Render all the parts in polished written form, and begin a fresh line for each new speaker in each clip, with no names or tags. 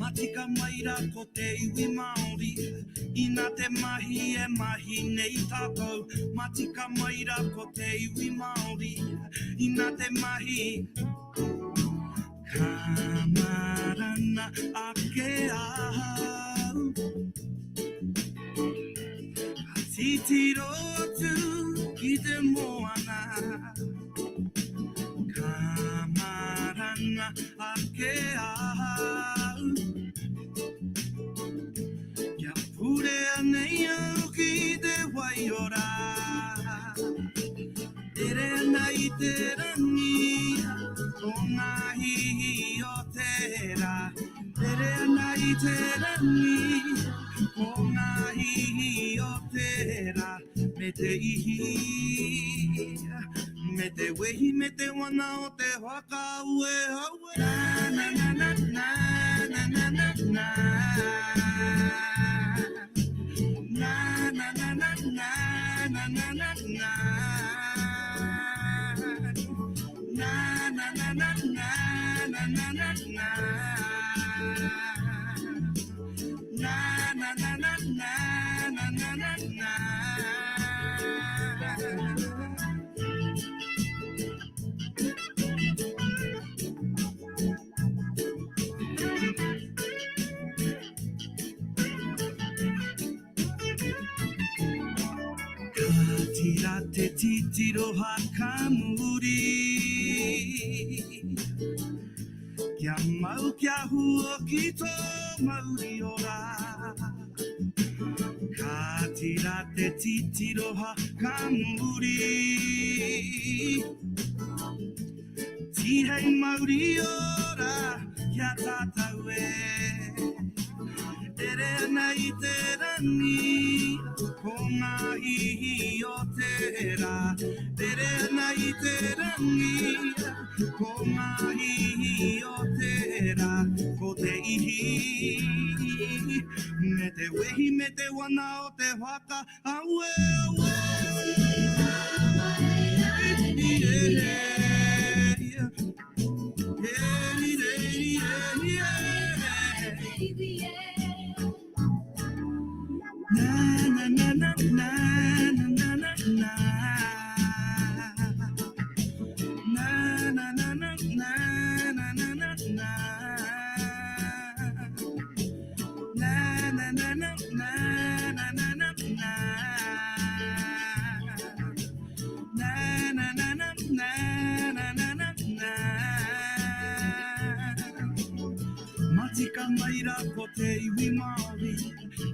Matika maira ko te iwi Māori, ina te mahi e mahi nei tātou. Matika maira ko te iwi Māori, ina te mahi. Kamarana ake au, titiro atu ki te moana. Kamarana ake au, kia purea nei au ki te waiora. Tere ana i te rangi, o ngā hihi o tērā. Tere ana i te rangi, o ngā hihi o tērā. Me te ihi, me te wehi, me te wana o te waka ue haue. Na na na na na na na na na. Na na na na na na na na na. Na na na na na na na na na. Na na na na na na na na na. Tira te titiro hakamuri, kia mau kia hua ki tō mauri ora. Ka tira te titiro hakamuri, tihei mauri ora kia tātau e. Tere ana i te rangi, ko ngā hihi o tērā. Tere ana i te rangi, ko ngā hihi o tērā. Ko te ihi, me te wehi, me te wana o te waka. Aue, aue, na na na na na na na na na. Na na na na na na na na na. Na na na na na na na na na. Na na na na na na na na na. Matika maira ko te iwi Māori,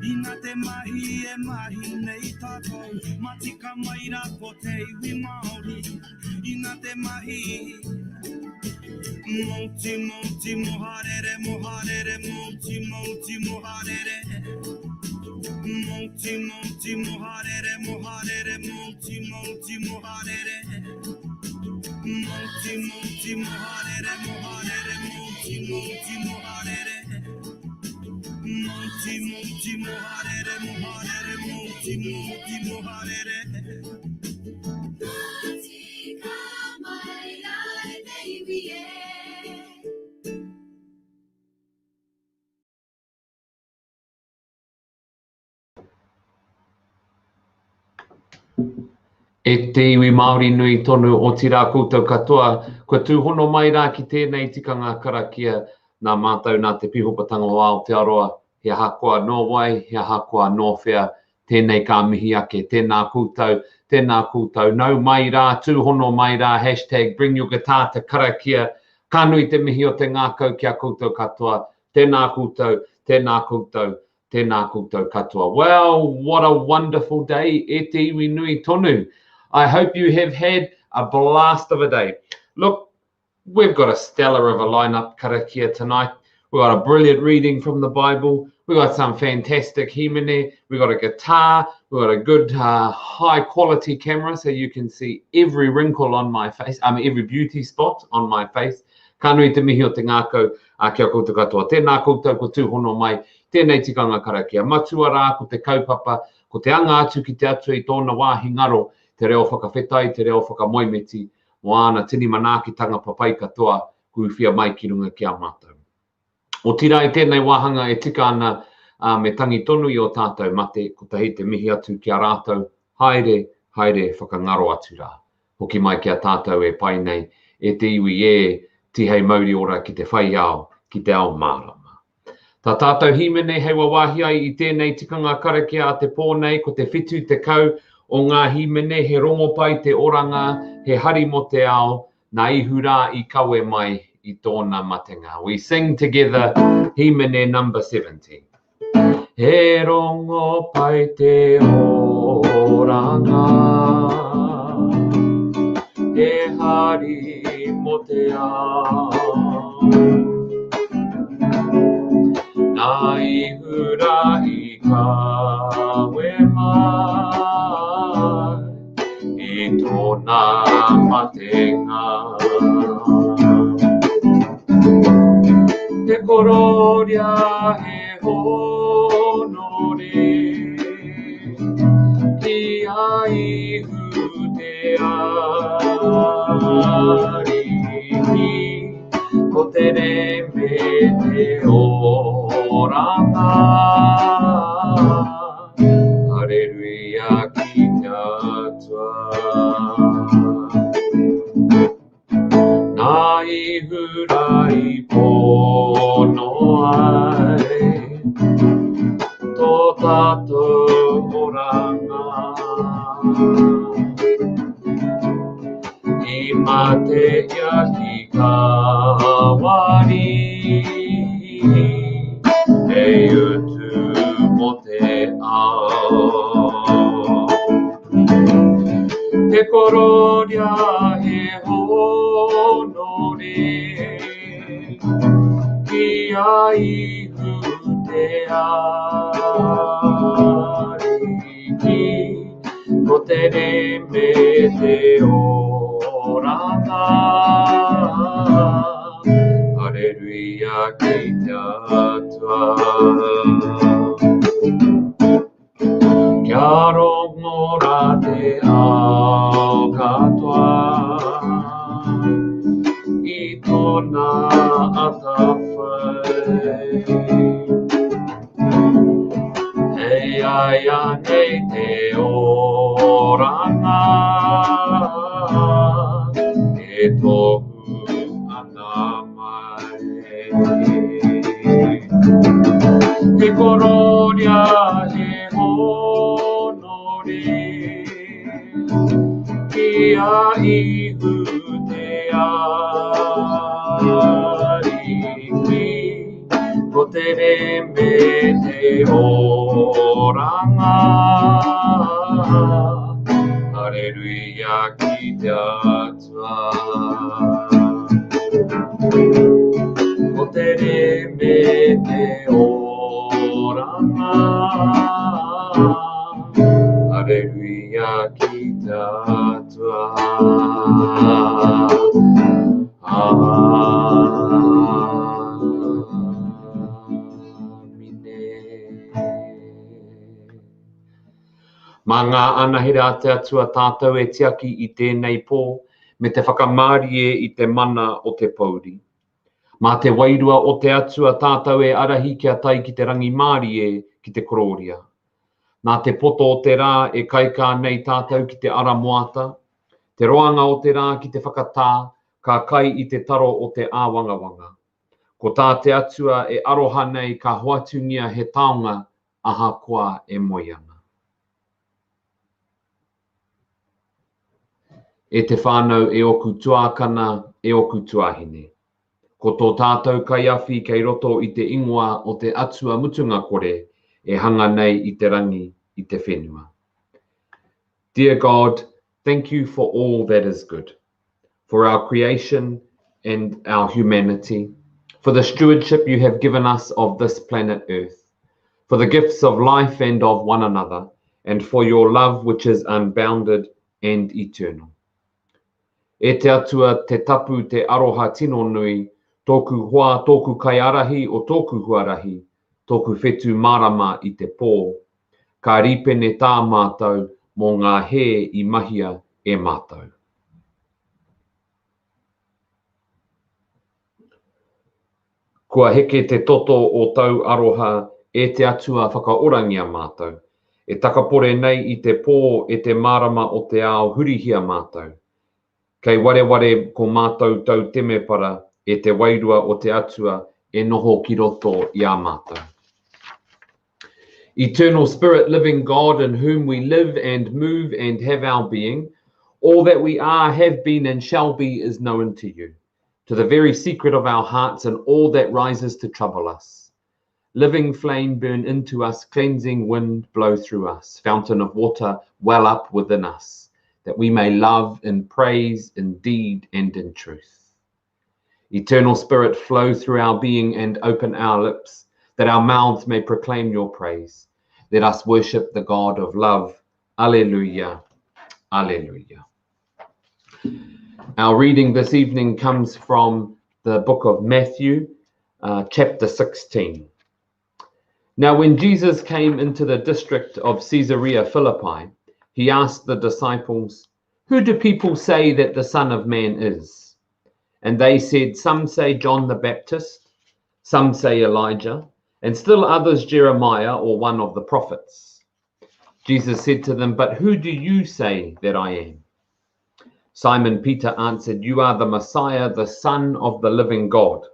ina te mahi e mahi nei tātou. Matika maira ko te iwi Māori, ina te mahi. Moti, moti, moharere, moharere, moti, moti, moharere. Moti, moti, moharere, moharere, moti, moti, moharere. Moti, moti, moharere, moharere, moti, moti, moharere. Moti, moti, moharere, moharere, moti, moti, moharere. Matika maira te iwi e.
E te iwi Māori nui tonu o tira koutou katoa, kua tūhono mai rā ki tēnei tikanga karakia nā mātou nā te pihopatanga o Aotearoa, he hakoa no wai, he hakoa no whea, tēnei ka mihi ake, tēnā koutou, nau mai rā, tūhono mai rā, hashtag bring your guitar to karakia, ka nui te mihi o te ngākau kia koutou katoa, tēnā koutou, tēnā koutou, tēnā koutou katoa. Well, what a wonderful day, e te iwi nui tonu. I hope you have had a blast of a day. Look, we've got a stellar of a lineup, Karakia, tonight. We've got a brilliant reading from the Bible. We've got some fantastic himene. We've got a guitar. We've got a good high quality camera so you can see every wrinkle on my face, every beauty spot on my face. Ka nui te mihi o te ngākau, kia koutou katoa. Tēnā koutou ko tūhono mai, tēnei tikanga Karakia. Matua rā ko te kaupapa, ko te anga atu ki te atu i tōna wāhi ngaro, te reo whakawhetai, te reo whakamoimeti, mo ana tini manaakitanga papai katoa, kui whia mai ki runga ki a mātou. O tira i tēnei wahanga e tika ana me tangi tonu i o tātou mate, ko tahi te mihi atu ki a rātou, haere, haere whakangaro atu rā. Hoki mai ki a tātou e pai nei, e te iwi e tihei mauri ora ki te whai ao, ki te ao mārama. Tā tātou himene hei wawahi ai i tēnei tikanga karakia a te pōnei, ko te whitu te kau o ngā himene he rongo pai te oranga, he hari mo te ao, nā ihu rā i kawe mai i tōna matenga. We sing together himene number 17. He rongo pai te oranga, he hari mo te ao, nā ihu rā i kawe mai i tōna matenga. Te kororia he honore, ki a ihu te ariki, ko te reme te oranga, Hallelujah ki te atua. Nā ihu rā i pono ai, tō tātou oranga, i mate ia ki kawari, e utu mo te ao. Te kororia he honore, ki a ihu te ariki, ko te reme te oranga, Hallelujah ki te atua. Kia rongo rā te ao katoa, i tōna atawhai. Hei aia nei te oranga, e tohu ana mai. He kororia he honore, ki a ihu te ariki, ko te reme te oranga, Hallelujah ki te atua. Ko te reme te oranga, Hallelujah ki te atua. Mā ngā anahira te atua tātou e tiaki i tēnei pō, me te whakamārie i te mana o te pauri. Mā te wairua o te atua tātou e arahi kia tai ki te rangi mārie ki te kororia. Nā te poto o te rā e kaika nei tātou ki te ara moata, te roanga o te rā ki te whakatā, ka kai i te taro o te āwangawanga. Ko tā te atua e aroha nei ka hoatungia he taonga aha koa e moiana. E te whānau e oku tuakana, e oku tuahine. Ko tō tātou kaiawhi kei roto i te ingoa o te atua mutunga kore, e hanga nei i te rangi i te whenua. Dear God, thank you for all that is good, for our creation and our humanity, for the stewardship you have given us of this planet Earth, for the gifts of life and of one another, and for your love which is unbounded and eternal. E te atua te tapu te aroha tino nui, tōku hoa, tōku kaiarahi o tōku huarahi, tōku whetu marama i te pō, ka ripene tā mātou mō ngā he i mahia e mātou. Kua heke te toto o tau aroha e te atua whakaorangia mātou. E takapore nei I te pō e te marama o te ao hurihia mātou. Kei wareware ko mātou tau temepara e te wairua o te atua e noho ki roto I a mātou. Eternal Spirit, living God, in whom we live and move and have our being, all that we are, have been and shall be is known to you, to the very secret of our hearts and all that rises to trouble us. Living flame burn into us, cleansing wind blow through us, fountain of water well up within us, that we may love in praise, in deed, and in truth. Eternal Spirit, flow through our being and open our lips, that our mouths may proclaim your praise. Let us worship the God of love. Alleluia. Alleluia. Our reading this evening comes from the book of Matthew, chapter 16. Now, when Jesus came into the district of Caesarea Philippi, he asked the disciples, "Who do people say that the Son of Man is?" And they said, "Some say John the Baptist, some say Elijah, and still others Jeremiah or one of the prophets." Jesus said to them, "But who do you say that I am?" Simon Peter answered, "You are the Messiah, the Son of the living God."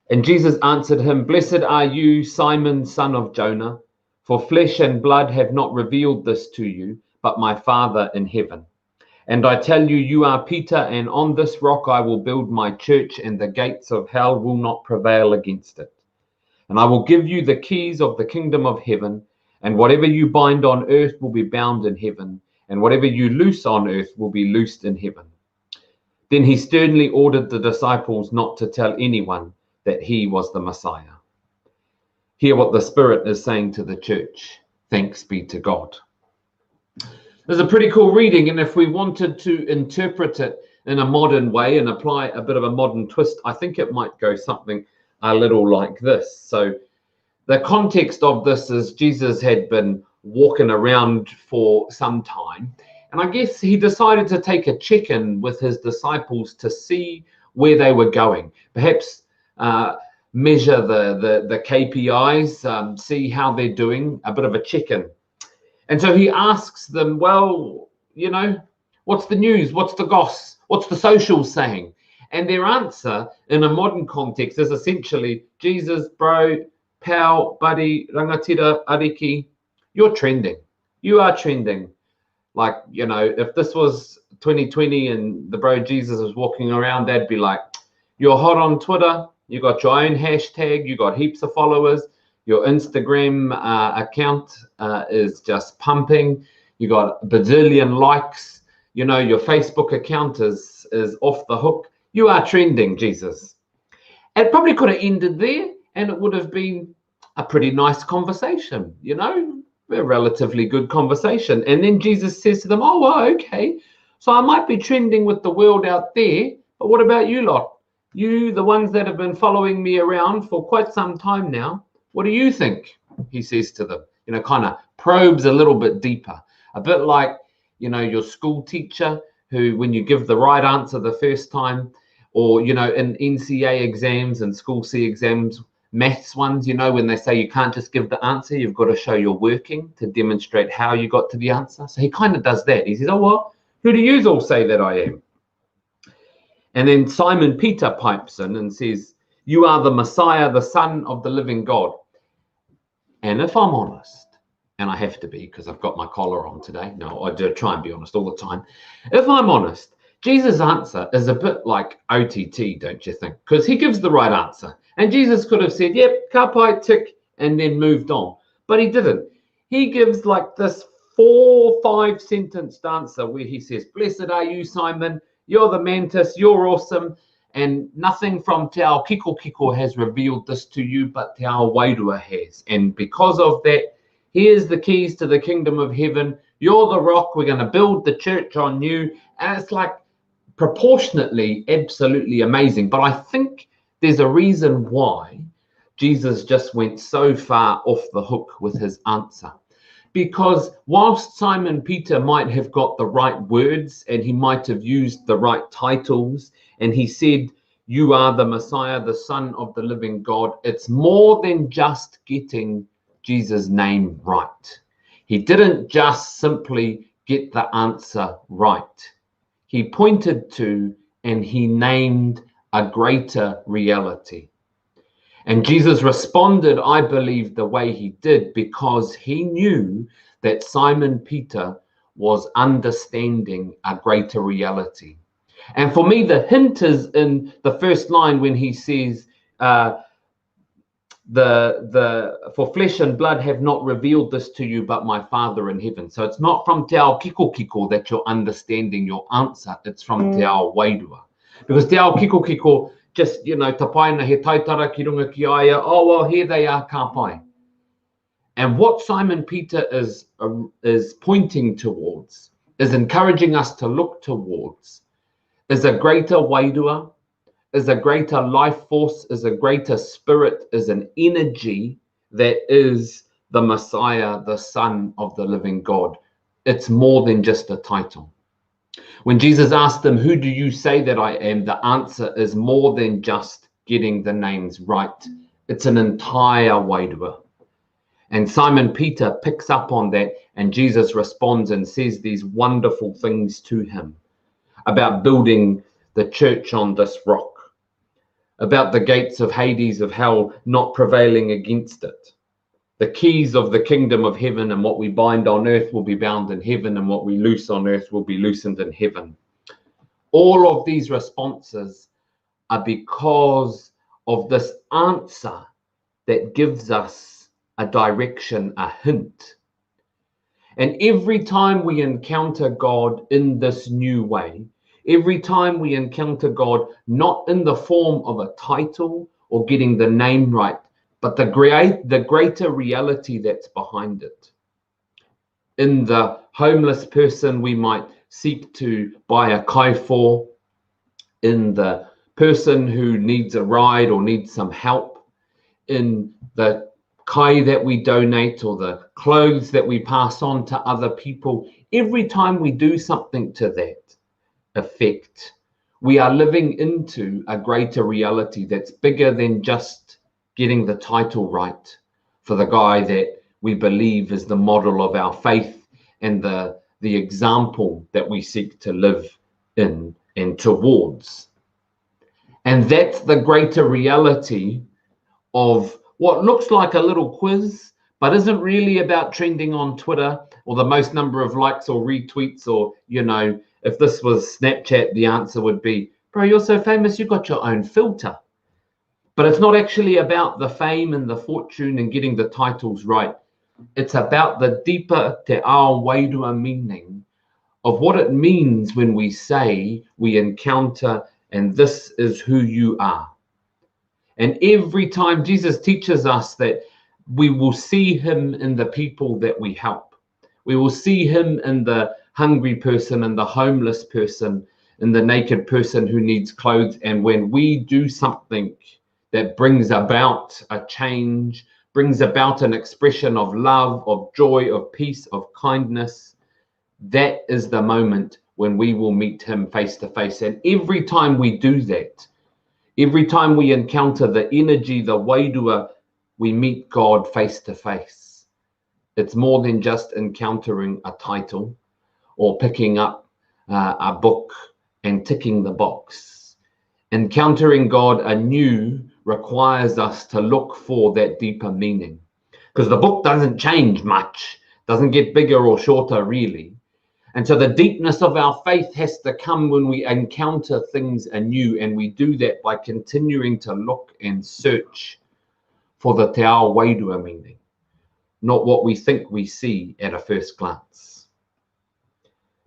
And Jesus answered him, "Blessed are you, Simon, son of Jonah, for flesh and blood have not revealed this to you, but my Father in heaven. And I tell you, you are Peter, and on this rock I will build my church, and the gates of hell will not prevail against it. And I will give you the keys of the kingdom of heaven, and whatever you bind on earth will be bound in heaven, and whatever you loose on earth will be loosed in heaven." Then he sternly ordered the disciples not to tell anyone that he was the Messiah. Hear what the Spirit is saying to the church. Thanks be to God. There's a pretty cool reading, and if we wanted to interpret it in a modern way and apply a bit of a modern twist, I think it might go something a little like this. So the context of this is Jesus had been walking around for some time, and I guess he decided to take a check-in with his disciples to see where they were going. Perhaps measure the KPIs, see how they're doing, a bit of a check-in. And so he asks them, well, you know, what's the news? What's the goss? What's the socials saying? And their answer in a modern context is essentially, Jesus, bro, pal, buddy, rangatira, ariki, you're trending. You are trending. Like, you know, if this was 2020 and the bro Jesus was walking around, they'd be like, you're hot on Twitter. You got your own hashtag. You got heaps of followers. Your Instagram account is just pumping. You got a bazillion likes. You know, your Facebook account is off the hook. You are trending, Jesus. It probably could have ended there, and it would have been a pretty nice conversation, you know, a relatively good conversation. And then Jesus says to them, oh, well, okay, so I might be trending with the world out there, but what about you lot? You, the ones that have been following me around for quite some time now, what do you think? He says to them, you know, kind of probes a little bit deeper, a bit like, you know, your school teacher who, when you give the right answer the first time, or, you know, in NCA exams and school C exams, maths ones, you know, when they say you can't just give the answer, you've got to show you're working to demonstrate how you got to the answer. So he kind of does that. He says, oh, well, who do you all say that I am? And then Simon Peter pipes in and says, you are the Messiah, the Son of the living God. And if I'm honest, and I have to be because I've got my collar on today. No, I do try and be honest all the time. If I'm honest, Jesus' answer is a bit like OTT, don't you think? Because he gives the right answer. And Jesus could have said, yep, kapai, tick, and then moved on. But he didn't. He gives like this 4-5 sentence answer where he says, blessed are you, Simon. You're the mantis. You're awesome. And nothing from Te Ao Kiko has revealed this to you, but Te Ao Wairua has. And because of that, here's the keys to the kingdom of heaven. You're the rock. We're going to build the church on you. And it's like proportionately absolutely amazing. But I think there's a reason why Jesus just went so far off the hook with his answer. Because whilst Simon Peter might have got the right words and he might have used the right titles, and he said, you are the Messiah, the Son of the living God, it's more than just getting Jesus' name right. He didn't just simply get the answer right. He pointed to and he named a greater reality. And Jesus responded, I believe, the way he did because he knew that Simon Peter was understanding a greater reality. And for me, the hint is in the first line when he says, for flesh and blood have not revealed this to you, but my Father in heaven. So it's not from te ao kiko kiko that you're understanding your answer. It's from te ao wairua. Because te ao kiko kiko, just, ta paina he taitara ki runga ki aia, oh, well, here they are, ka pai. And what Simon Peter is pointing towards, is encouraging us to look towards, is a greater wairua, is a greater life force, is a greater spirit, is an energy that is the Messiah, the Son of the living God. It's more than just a title. When Jesus asked them, who do you say that I am? The answer is more than just getting the names right. It's an entire wairua. And Simon Peter picks up on that, and Jesus responds and says these wonderful things to him about building the church on this rock, about the gates of Hades, of hell, not prevailing against it. The keys of the kingdom of heaven, and what we bind on earth will be bound in heaven, and what we loose on earth will be loosened in heaven. All of these responses are because of this answer that gives us a direction, a hint. And every time we encounter God in this new way, every time we encounter God, not in the form of a title or getting the name right, but the greater reality that's behind it. In the homeless person, we might seek to buy a kai for. In the person who needs a ride or needs some help. In the kai that we donate or the clothes that we pass on to other people. Every time we do something to that effect, we are living into a greater reality that's bigger than just getting the title right for the guy that we believe is the model of our faith and the example that we seek to live in and towards. And that's the greater reality of what looks like a little quiz, but isn't really about trending on Twitter or the most number of likes or retweets, or, if this was Snapchat, the answer would be, bro, you're so famous, you've got your own filter. But it's not actually about the fame and the fortune and getting the titles right. It's about the deeper te ao wairua meaning of what it means when we say we encounter, and this is who you are. And every time Jesus teaches us that we will see him in the people that we help. We will see him in the hungry person and the homeless person, in the naked person who needs clothes. And when we do something that brings about a change, brings about an expression of love, of joy, of peace, of kindness, that is the moment when we will meet him face to face. And every time we do that, every time we encounter the energy, the wairua, we meet God face to face. It's more than just encountering a title or picking up a book and ticking the box. Encountering God anew requires us to look for that deeper meaning, because the book doesn't change much, doesn't get bigger or shorter really. And so the deepness of our faith has to come when we encounter things anew, and we do that by continuing to look and search for the te ao wairua meaning, not what we think we see at a first glance.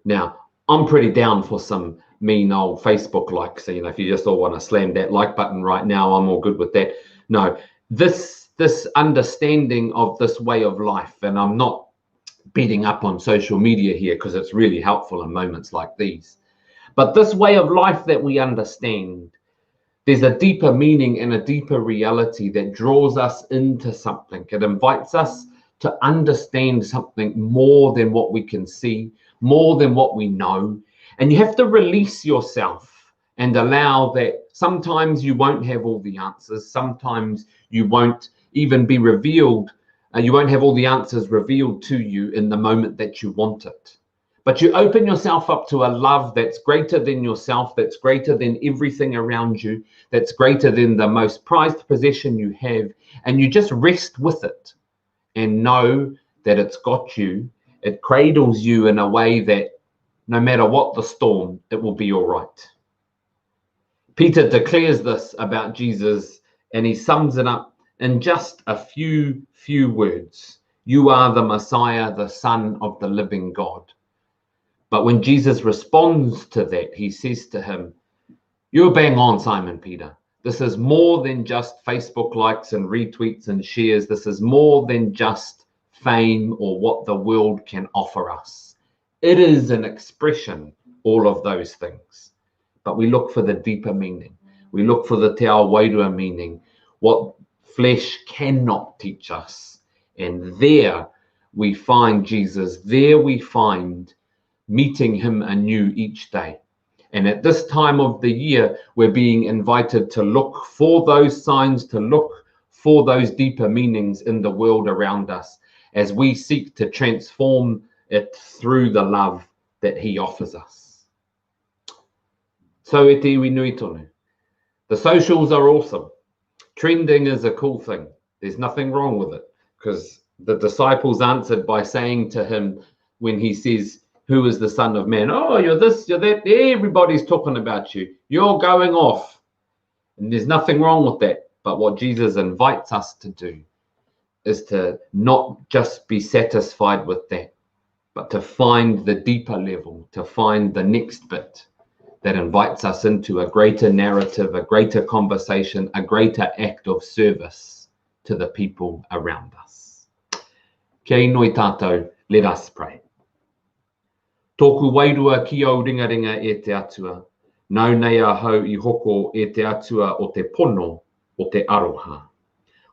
Now, I'm pretty down for some mean old Facebook likes. So, if you just all want to slam that like button right now, I'm all good with that. No, this understanding of this way of life, and I'm not beating up on social media here because it's really helpful in moments like these. But this way of life that we understand, there's a deeper meaning and a deeper reality that draws us into something. It invites us to understand something more than what we can see, more than what we know. And you have to release yourself and allow that sometimes you won't have all the answers. Sometimes you won't even be revealed. You won't have all the answers revealed to you in the moment that you want it. But you open yourself up to a love that's greater than yourself, that's greater than everything around you, that's greater than the most prized possession you have. And you just rest with it and know that it's got you. It cradles you in a way that no matter what the storm, it will be all right. Peter declares this about Jesus, and he sums it up in just a few words. You are the Messiah, the Son of the living God. But when Jesus responds to that, he says to him, you're bang on, Simon Peter. This is more than just Facebook likes and retweets and shares. This is more than just fame or what the world can offer us. It is an expression, all of those things. But we look for the deeper meaning. We look for the te ao wairua meaning, what flesh cannot teach us. And there we find Jesus. There we find meeting him anew each day. And at this time of the year, we're being invited to look for those signs, to look for those deeper meanings in the world around us as we seek to transform it through the love that he offers us. So e te iwi nui tonu. The socials are awesome. Trending is a cool thing. There's nothing wrong with it, because the disciples answered by saying to him when he says, who is the Son of Man? Oh, you're this, you're that. Everybody's talking about you. You're going off. And there's nothing wrong with that. But what Jesus invites us to do is to not just be satisfied with that, but to find the deeper level, to find the next bit that invites us into a greater narrative, a greater conversation, a greater act of service to the people around us. Kia inoi tātou, let us pray. Tōku wairua ki au ringaringa e te atua, nau nei a hau I hoko e te atua o te pono o te aroha.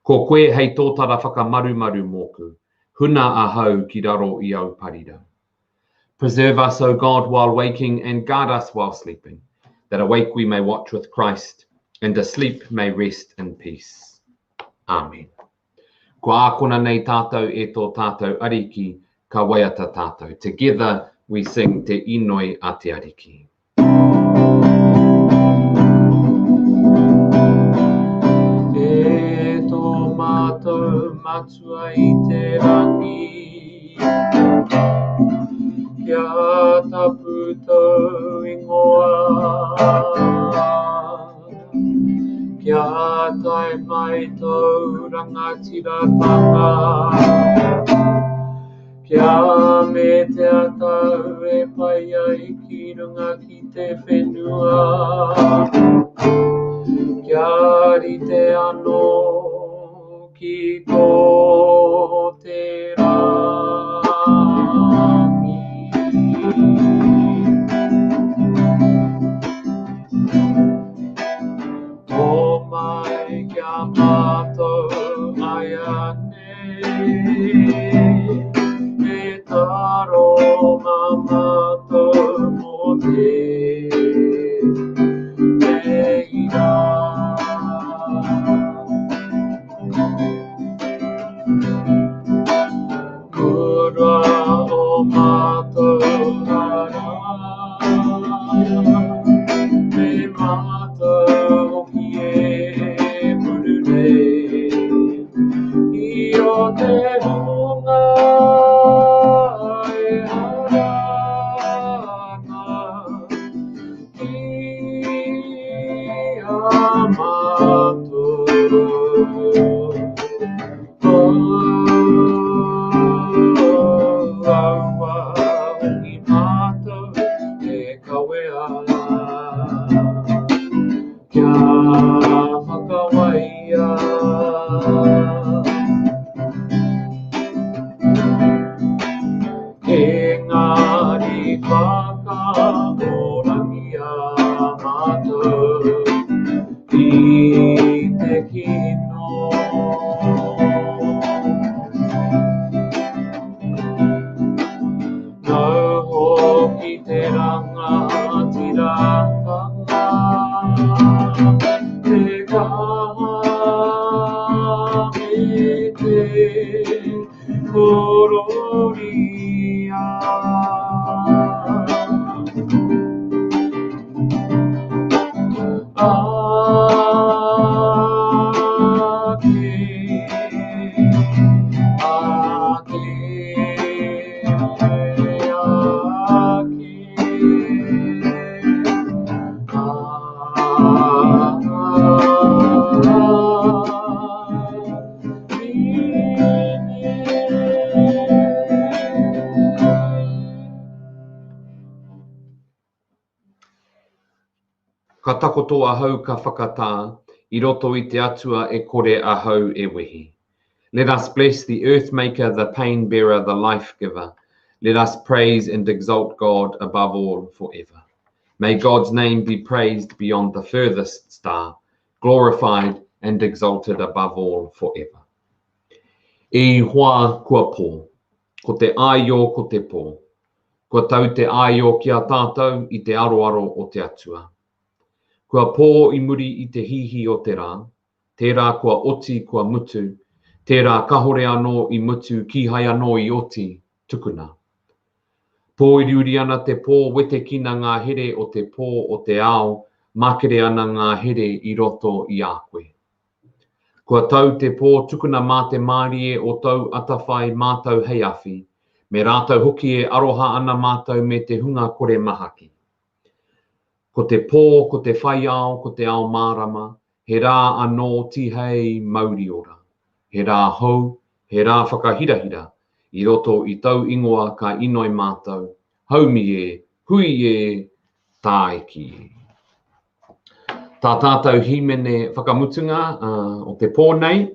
Ko koe hei tōtara whakamarumaru mōku, huna a hau ki raro I au parira. Preserve us, O God, while waking, and guard us while sleeping, that awake we may watch with Christ, and asleep may rest in peace. Amen. Kua ākona nei tātou e tō tātou ariki, ka waiata tātou. Together we sing te inoi a te ariki. E tō mātou matua I te rangi, kia tapu tau ingoa, kia tai mai tau rangatiratanga, kia me te atau e pai ai ki runga ki te whenua, kia rite anō ki tō te rangi. Tō mai kia mātou ai anei, e taro mā mātou mō te ira. Kura o mātou ara, me mātou ki e pururei, I o te hunga e harana, ki a mātou. Kororia. Ka takoto ahau ka whakatā, I roto I te atua e kore ahau e wehi. Let us bless the earth maker, the pain bearer, the life giver. Let us praise and exalt God above all forever. May God's name be praised beyond the furthest star, glorified and exalted above all forever. E hoa kua pō, ko te aio ko te pō, kua tau te aio ki a tātou I te aroaro o te atua. Kua pō I muri I te hihi o te rā, tērā kua oti kua mutu, tērā kahore anō I mutu ki hai anō I oti tukuna. Pō I riuri ana te pō wete kina ngā here o te pō o te ao, makere ana ngā here I roto I a koe. Kua tau te pō tukuna mā te mārie o tau atawhai mātau hei awhi, me rātau hoki e aroha ana mātau me te hunga kore mahaki. Ko te pō, ko te whai ao, ko te ao mārama, he rā anō tihei mauri ora. He rā hou, he rā whakahirahira, I roto I tau ingoa ka inoi mātau, haumi e, hui e, tāiki e. Tā tātou himene whakamutunga o te pō nei.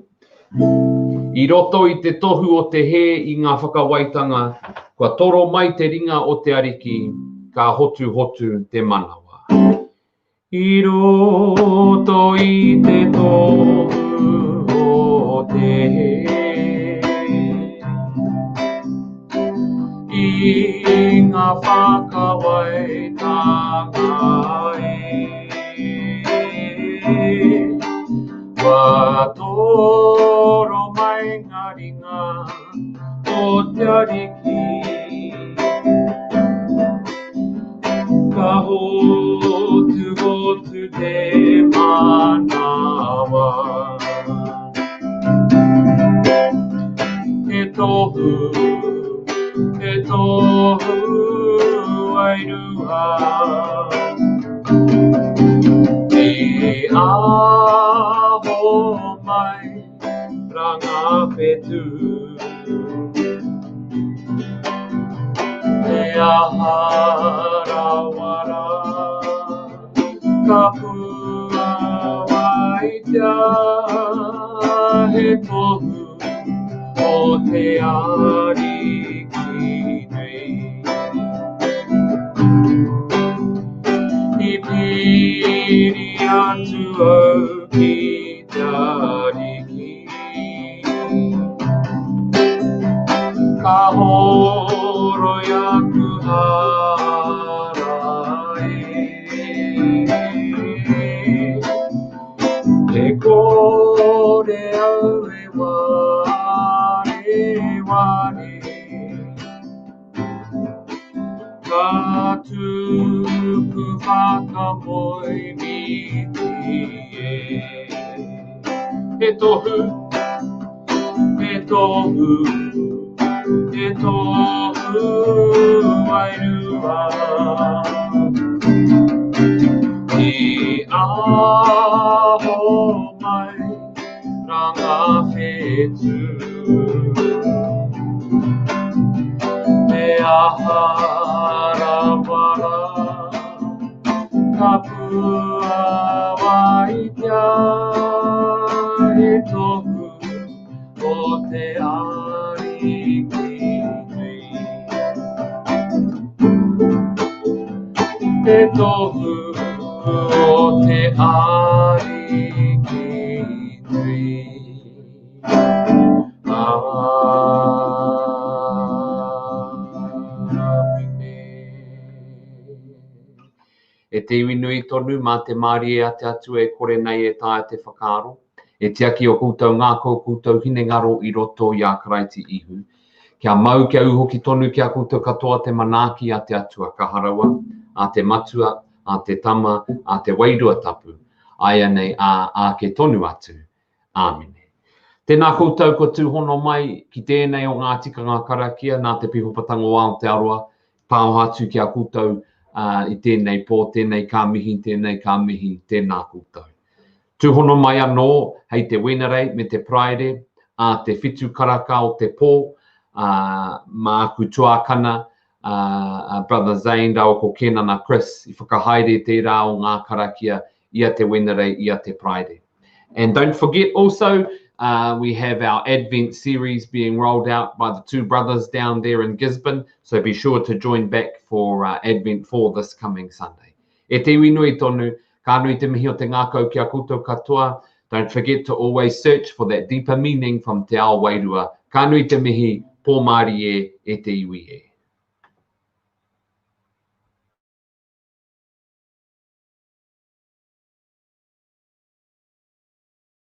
I roto I te tohu o te he I ngā whakawaitanga, kua toro mai te ringa o te ariki, ka hotu hotu te manawa. I roto I te tohu o te he, I ngā whakawaitanga Kua toro mai ngā ringa o te ariki, ka hotu hotu te manawa. He tohu ai rua, e aho mai ranga petu, e aharawara ka pua waitia, he tohu o te ariki nei. I piri atu au ki te ariki, ka horo iaku harai, te kore au e ware, ka tuku whakamoi miti e. He tohu ai rua, I aho mai ranga whetu, me aharawara ka pua waitia, he tohu o te ariki nei. He tohu o te ariki nei. E te iwi nui tonu mā te mārie a te atu e kore nei e tā te whakaaro. E te aki o koutou ngāko, koutou hine ngaro I roto I a karaiti ihu. Kia mau kia uho ki tonu kia koutou katoa te manaki a te atua kaharawa, a te matua, a te tama, a te wairua tapu. Aia nei a ke tonu atu. Āmine. Tēnā koutou ko tūhono mai ki tēnei o ngā tikanga karakia, nā te pihopatanga o Aotearoa, pāo atu ki a koutou I tēnei pō, tēnei kāmihi, tēnā koutou. Tūhono mai anō, hei te Wenerei me te Praere, a te whitu karaka o te pō, mā aku tuakana, Brother Zane, rau ko Kenana Chris, I whakahaere te rā o ngā karakia, ia te Wenerei, ia te Praere. And don't forget also, we have our Advent series being rolled out by the two brothers down there in Gisborne, so be sure to join back for Advent 4 this coming Sunday. E te iwi nui tonu, ka nui te mihi o te ngākau kia koutou katoa. Don't forget to always search for that deeper meaning from te ao wairua. Ka nui te mihi, pō Māori e te iwi e.